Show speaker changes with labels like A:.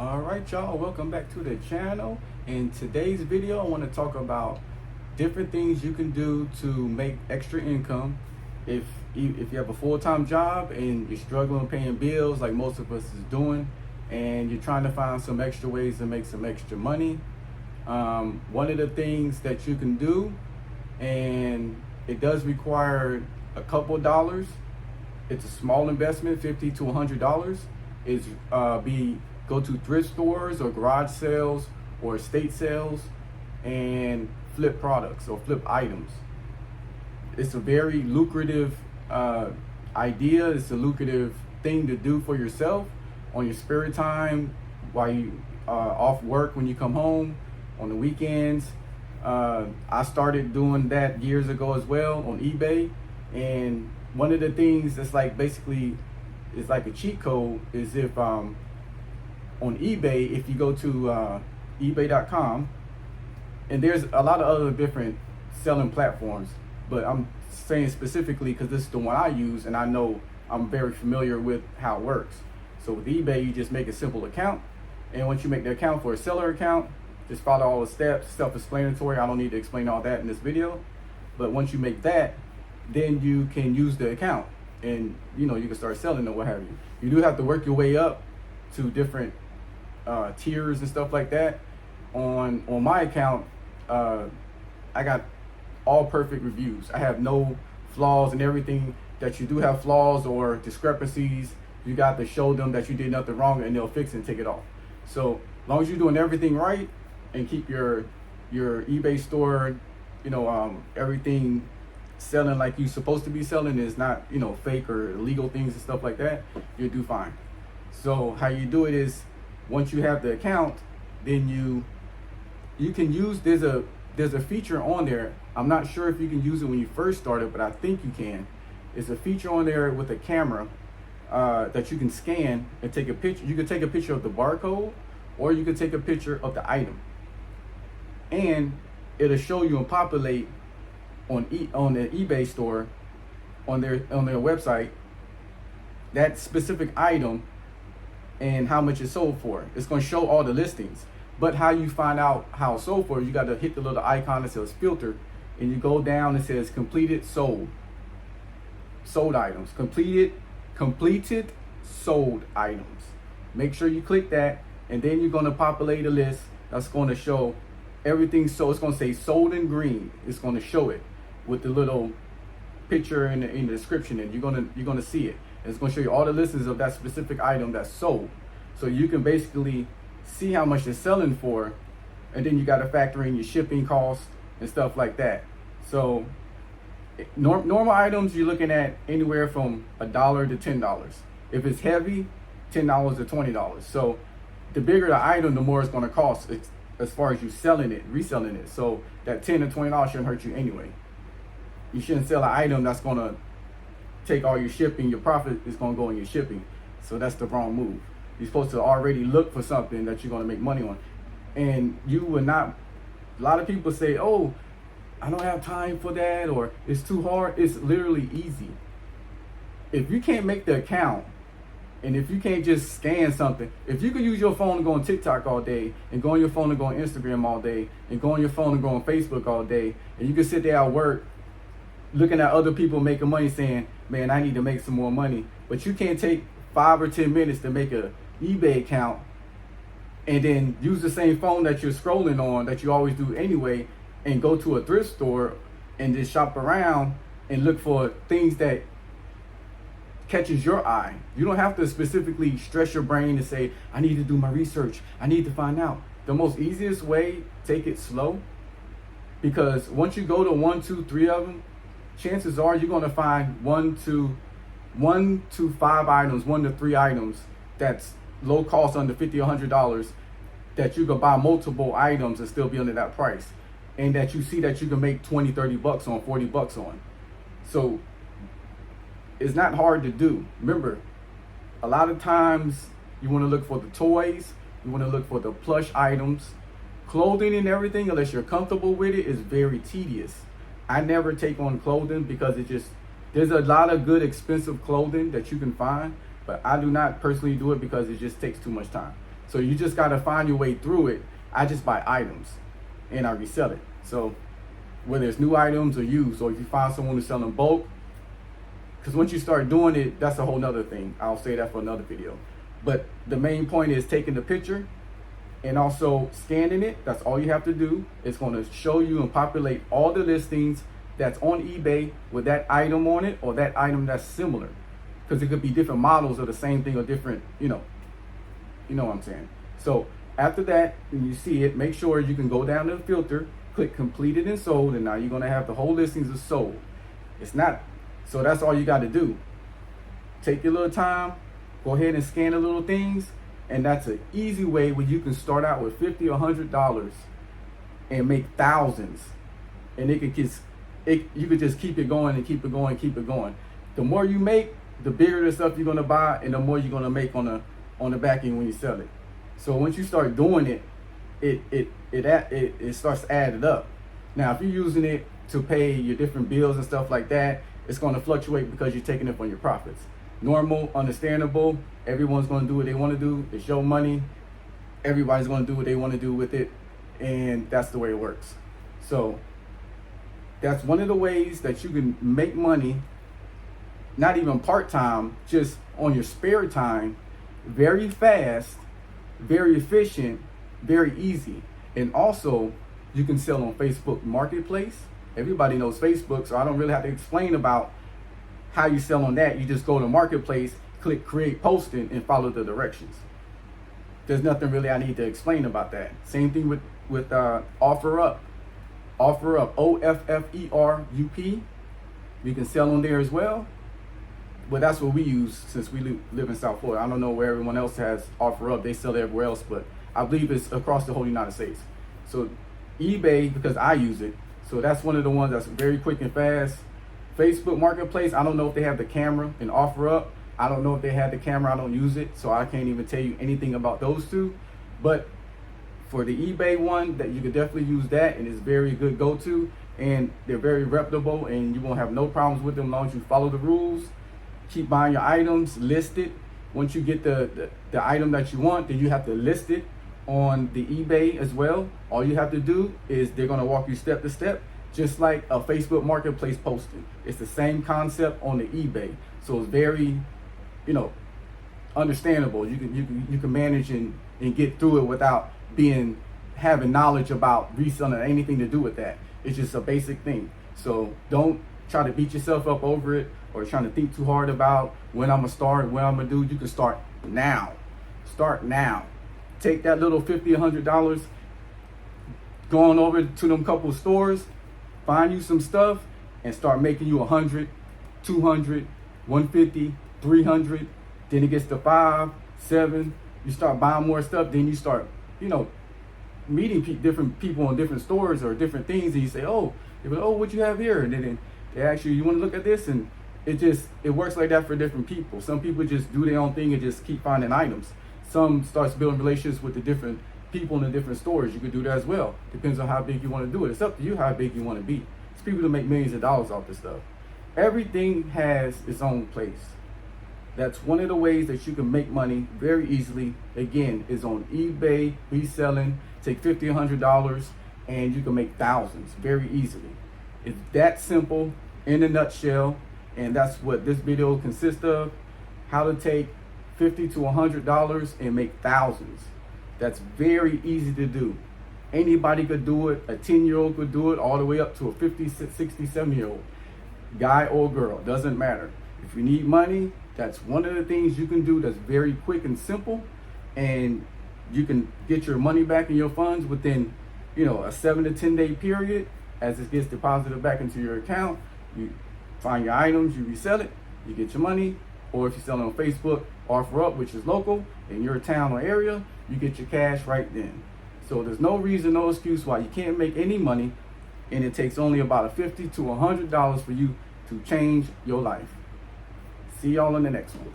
A: All right, y'all, welcome back to the channel. In today's video, I want to talk about different things you can do to make extra income. If you have a full-time job and you're struggling paying bills like most of us is doing, and you're trying to find some extra ways to make some extra money, one of the things that you can do, and it does require a couple of dollars, it's a small investment, $50 to $100, is go to thrift stores or garage sales or estate sales and flip products or flip items. It's a very lucrative idea. It's a lucrative thing to do for yourself on your spare time while you off work, when you come home on the weekends. I started doing that years ago as well on eBay, and one of the things that's like basically is like a cheat code is if on eBay, if you go to ebay.com, and there's a lot of other different selling platforms, but I'm saying specifically because this is the one I use and I know I'm very familiar with how it works. So with eBay, you just make a simple account, and once you make the account for a seller account, just follow all the steps, self-explanatory. I don't need to explain all that in this video, but once you make that, then you can use the account and you can start selling or what have you. You do have to work your way up to different tiers and stuff like that. On my account, I got all perfect reviews. I have no flaws, and everything that you do have flaws or discrepancies, you got to show them that you did nothing wrong and they'll fix it and take it off. So as long as you're doing everything right and keep your eBay store, everything selling like you're supposed to be selling, is not fake or illegal things and stuff like that, you'll do fine. So how you do it is, once you have the account, then you can use, there's a feature on there. I'm not sure if you can use it when you first start it, but I think you can. It's a feature on there with a camera that you can scan and take a picture. You can take a picture of the barcode, or you can take a picture of the item, and it'll show you and populate on the eBay store on their website that specific item and how much it's sold for. It's going to show all the listings. But how you find out how it's sold for, you got to hit the little icon that says filter, and you go down and it says completed sold items, completed sold items. Make sure you click that, and then you're going to populate a list that's going to show everything. So it's going to say sold in green. It's going to show it with the little picture in the description, and you're going to see it. It's going to show you all the listings of that specific item that's sold. So you can basically see how much it's selling for, and then you got to factor in your shipping costs and stuff like that. So normal items, you're looking at anywhere from $1 to $10. If it's heavy, $10 to $20. So the bigger the item, the more it's going to cost as far as you reselling it. So that $10 to $20 shouldn't hurt you anyway. You shouldn't sell an item that's going to take all your shipping. Your profit is going to go in your shipping. So that's the wrong move. You're supposed to already look for something that you're going to make money on. And you will not, a lot of people say, oh, I don't have time for that, or it's too hard. It's literally easy. If you can't make the account, and if you can't just scan something, if you can use your phone to go on TikTok all day, and go on your phone to go on Instagram all day, and go on your phone to go on Facebook all day, and you can sit there at work looking at other people making money saying, man, I need to make some more money, but you can't take 5 or 10 minutes to make a eBay account and then use the same phone that you're scrolling on, that you always do anyway, and go to a thrift store and just shop around and look for things that catches your eye. You don't have to specifically stress your brain and say, I need to do my research, I need to find out. The most easiest way, take it slow, because once you go to 1, 2, 3 of them, chances are you're going to find 1 to 5 items, 1 to 3 items that's low cost, under $50 or $100, that you can buy multiple items and still be under that price, and that you see that you can make 20, 30 bucks on, 40 bucks on. So it's not hard to do. Remember, a lot of times you want to look for the toys, you want to look for the plush items. Clothing and everything, unless you're comfortable with it, is very tedious. I never take on clothing because there's a lot of good expensive clothing that you can find, but I do not personally do it because it just takes too much time. So you just got to find your way through it. I just buy items and I resell it. So whether it's new items or used, or if you find someone who's selling bulk, because once you start doing it, that's a whole nother thing. I'll say that for another video. But the main point is taking the picture and also scanning it. That's all you have to do. It's going to show you and populate all the listings that's on eBay with that item on it, or that item that's similar, because it could be different models of the same thing or different, you know what I'm saying. So after that, when you see it, make sure you can go down to the filter, click completed and sold, and now you're going to have the whole listings as sold. It's not, so that's all you got to do. Take your little time, go ahead and scan the little things, and that's an easy way where you can start out with $50 or $100 and make thousands, and you could just keep it going and keep it going, keep it going. The more you make, the bigger the stuff you're gonna buy, and the more you're gonna make on the back end when you sell it. So once you start doing it, it starts to add it up. Now, if you're using it to pay your different bills and stuff like that, it's gonna fluctuate because you're taking it from your profits. Normal, understandable. Everyone's gonna do what they want to do. It's your money. Everybody's gonna do what they want to do with it, and that's the way it works. So that's one of the ways that you can make money, not even part-time, just on your spare time, very fast, very efficient, very easy. And also, you can sell on Facebook Marketplace. Everybody knows Facebook, so I don't really have to explain about how you sell on that. You just go to Marketplace, click create posting, and follow the directions. There's nothing really I need to explain about that. Same thing with OfferUp. OfferUp, OFFERUP. You can sell on there as well. But that's what we use since we live in South Florida. I don't know where everyone else has OfferUp. They sell everywhere else, but I believe it's across the whole United States. So eBay, because I use it, so that's one of the ones that's very quick and fast. Facebook Marketplace, I don't know if they have the camera in OfferUp. I don't know if they have the camera. I don't use it, so I can't even tell you anything about those two. But for the eBay one, that you could definitely use that, and it's very good go-to, and they're very reputable, and you won't have no problems with them as long as you follow the rules. Keep buying your items, list it. Once you get the item that you want, then you have to list it on the eBay as well. All you have to do is they're gonna walk you step to step, just like a Facebook Marketplace posting. It's the same concept on the eBay, so it's very, understandable. You can manage and get through it without having knowledge about reselling or anything to do with that. It's just a basic thing. So don't try to beat yourself up over it or trying to think too hard about when I'm gonna start, what I'm gonna do. You can start now. Start now. Take that little $50, $100, going over to them couple stores, find you some stuff, and start making you 100, 200, 150, 300. Then it gets to 5, 7. You start buying more stuff. Then you start, meeting different people in different stores or different things, and you say, oh, what you have here? And then they ask you want to look at this, and it works like that for different people. Some people just do their own thing and just keep finding items. Some starts building relationships with the different people in the different stores. You could do that as well. Depends on how big you want to do it. It's up to you how big you want to be. There's people that make millions of dollars off this stuff. Everything has its own place. That's one of the ways that you can make money very easily. Again, is on eBay, reselling. Take $50, $100, and you can make thousands very easily. It's that simple in a nutshell, and that's what this video consists of. How to take $50 to $100 and make thousands. That's very easy to do. Anybody could do it. A 10-year-old could do it, all the way up to a 50, 60, 70-year-old. Guy or girl, doesn't matter. If you need money, that's one of the things you can do that's very quick and simple, and you can get your money back in your funds within, a 7 to 10 day period. As it gets deposited back into your account, you find your items, you resell it, you get your money. Or if you're selling on Facebook, OfferUp, which is local in your town or area, you get your cash right then. So there's no reason, no excuse why you can't make any money, and it takes only about $50 to $100 for you to change your life. See y'all in the next one.